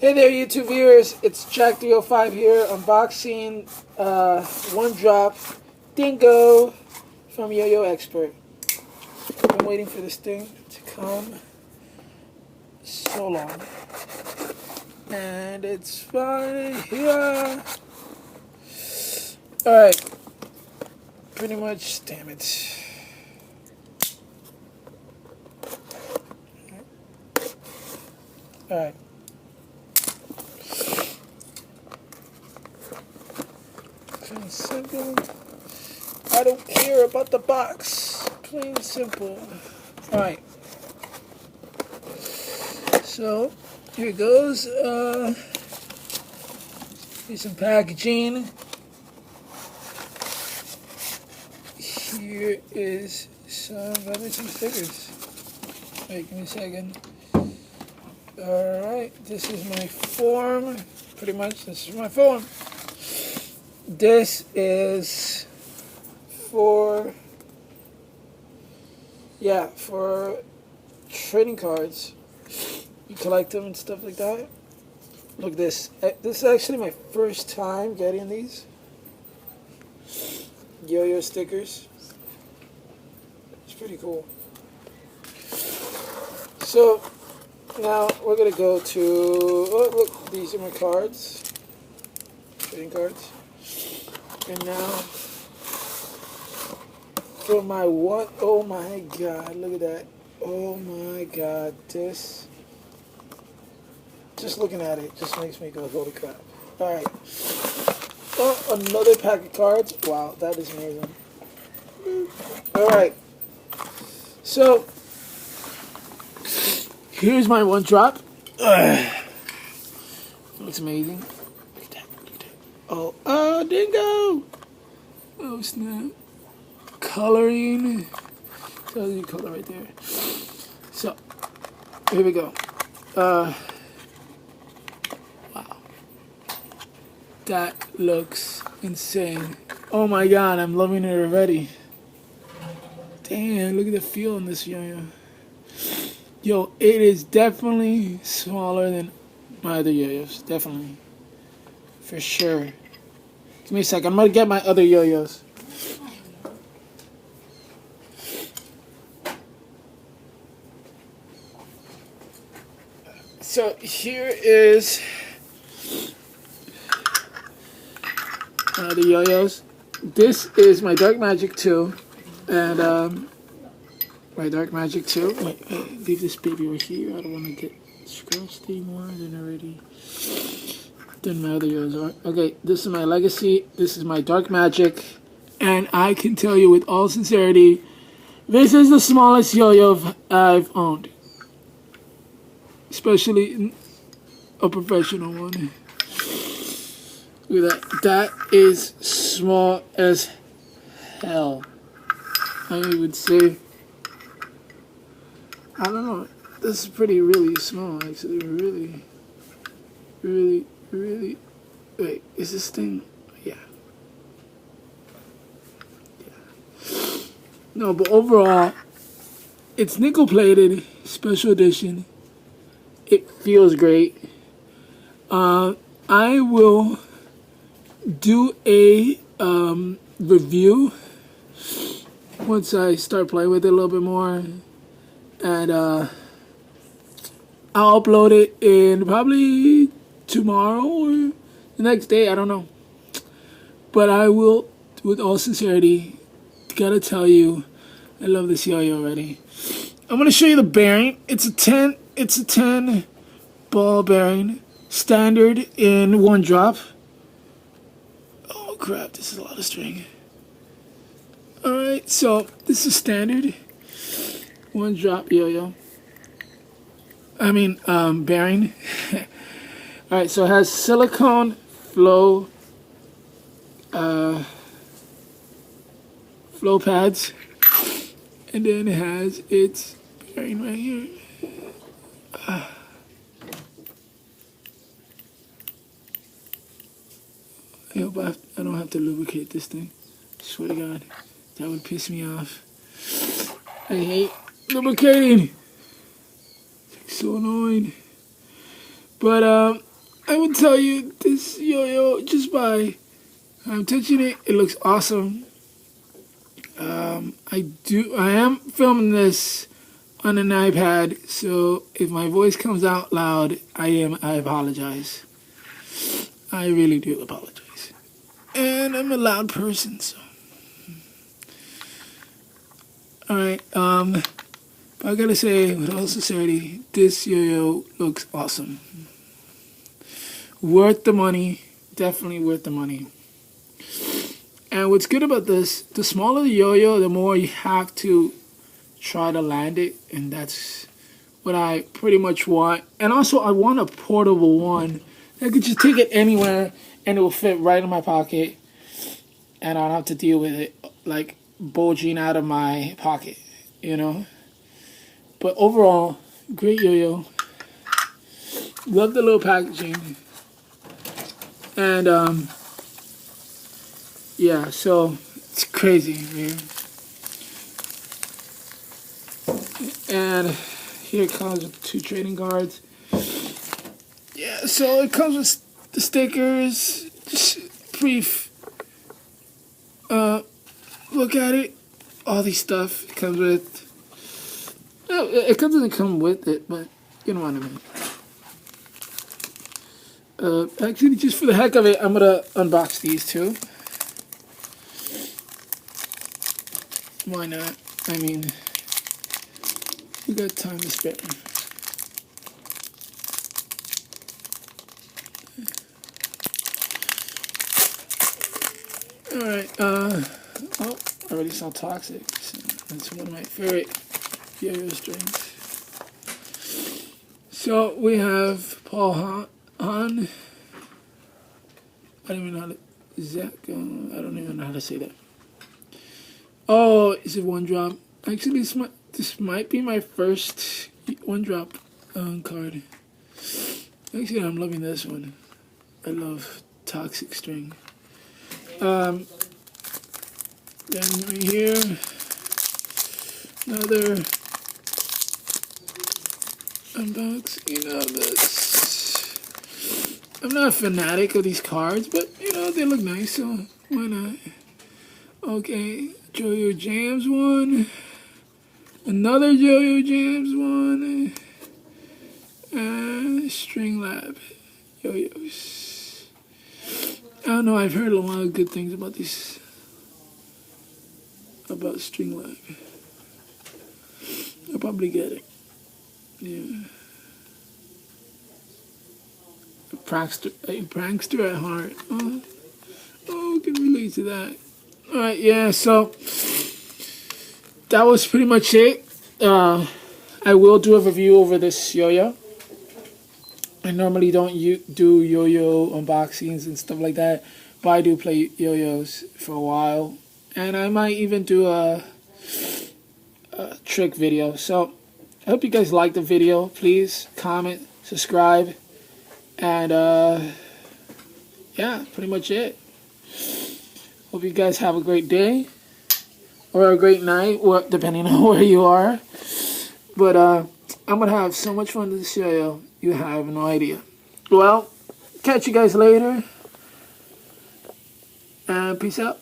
Hey there, YouTube viewers. It's Jack305 here, unboxing one drop dingo from Yo-Yo Expert. I've been waiting for this thing to come so long, and it's finally here. All right, pretty much. Damn it. All right. Plain and simple. I don't care about the box. Plain and simple. Alright. So, here it goes. Here's some packaging. Here is some stickers. Wait, give me a second. Alright, this is my form. Pretty much, this is my form. This is for trading cards. You collect them and stuff like that. Look at this. This is actually my first time getting these yo-yo stickers. It's pretty cool. So now we're gonna go to, oh look, these are my cards. Trading cards. And now, for my one, oh my god, look at that. Oh my god, this, just looking at it, just makes me go, holy crap. Alright. Oh, another pack of cards. Wow, that is amazing. Alright. So, here's my one drop. Looks amazing. Oh, dingo! Oh, snap. Coloring. Tells you color right there. So, here we go. Wow. That looks insane. Oh my god, I'm loving it already. Damn, look at the feel on this yo-yo. Yo, it is definitely smaller than my other yo-yos. Definitely. For sure. Give me a second. I'm going to get my other yo-yos. So here is the yo-yos. This is my Dark Magic 2. And my Dark Magic 2. Wait, leave this baby right here. I don't want to get scratched anymore than already. Then my other yo-yos are. Okay, this is my Legacy. This is my Dark Magic. And I can tell you with all sincerity, this is the smallest yo-yo I've owned. Especially a professional one. Look at that. That is small as hell. I would say, I don't know. This is really small, actually. Really. Wait, is this thing? Yeah. No, but overall, it's nickel plated, special edition. It feels great. I will do a review once I start playing with it a little bit more, and I'll upload it in probably tomorrow or the next day, I don't know. But I will, with all sincerity, gotta tell you, I love this yo-yo already. I'm gonna show you the bearing. It's a 10 ball bearing, standard in one drop. Oh crap, this is a lot of string. Alright, so this is standard one drop yo-yo. Bearing. Alright, so it has silicone flow pads, and then it has its bearing right here. I hope I don't have to lubricate this thing. Swear to God, that would piss me off. I hate lubricating. It's so annoying. But I would tell you this yo-yo just by I'm touching it. It looks awesome. I am filming this on an iPad, so if my voice comes out loud, I apologize. I really do apologize. And I'm a loud person, so. Alright, I gotta say, with all sincerity, this yo-yo looks awesome. Worth the money. Definitely worth the money. And what's good about this, the smaller the yo-yo, the more you have to try to land it. And that's what I pretty much want. And also, I want a portable one. I could just take it anywhere and it will fit right in my pocket. And I don't have to deal with it, like, bulging out of my pocket, you know? But overall, great yo-yo. Love the little packaging. And, yeah, so it's crazy, man. And here it comes with 2 trading cards. Yeah, so it comes with the stickers. Just brief look at it. All these stuff it comes with. No, it doesn't come with it, but you know what I mean. Actually, just for the heck of it, I'm gonna unbox these two. Why not? I mean, we got time to spare. Alright, oh, I already saw Toxic. So that's one of my favorite yo-yo strings. So we have Paul Hahn. I don't even know how to, Zach, I don't even know how to say that. Oh, is it one drop? Actually, this might be my first one drop card. Actually, I'm loving this one. I love Toxic string. Then right here, another unboxing of this. I'm not a fanatic of these cards, but you know, they look nice, so why not? Okay, Yo-Yo Jams one, another Yo-Yo Jams one, and String Lab yo-yos. I don't know, I've heard a lot of good things about these, about String Lab. I'll probably get it. Yeah. A prankster at heart. Oh, can relate to that. Alright, yeah, so that was pretty much it. I will do a review over this yo-yo. I normally don't do yo-yo unboxings and stuff like that, but I do play yo-yos for a while. And I might even do a trick video. So I hope you guys like the video. Please comment, subscribe, and yeah, pretty much it. Hope you guys have a great day or a great night, depending on where you are. But I'm gonna have so much fun with this yo-yo. You have no idea. Well, catch you guys later, and peace out.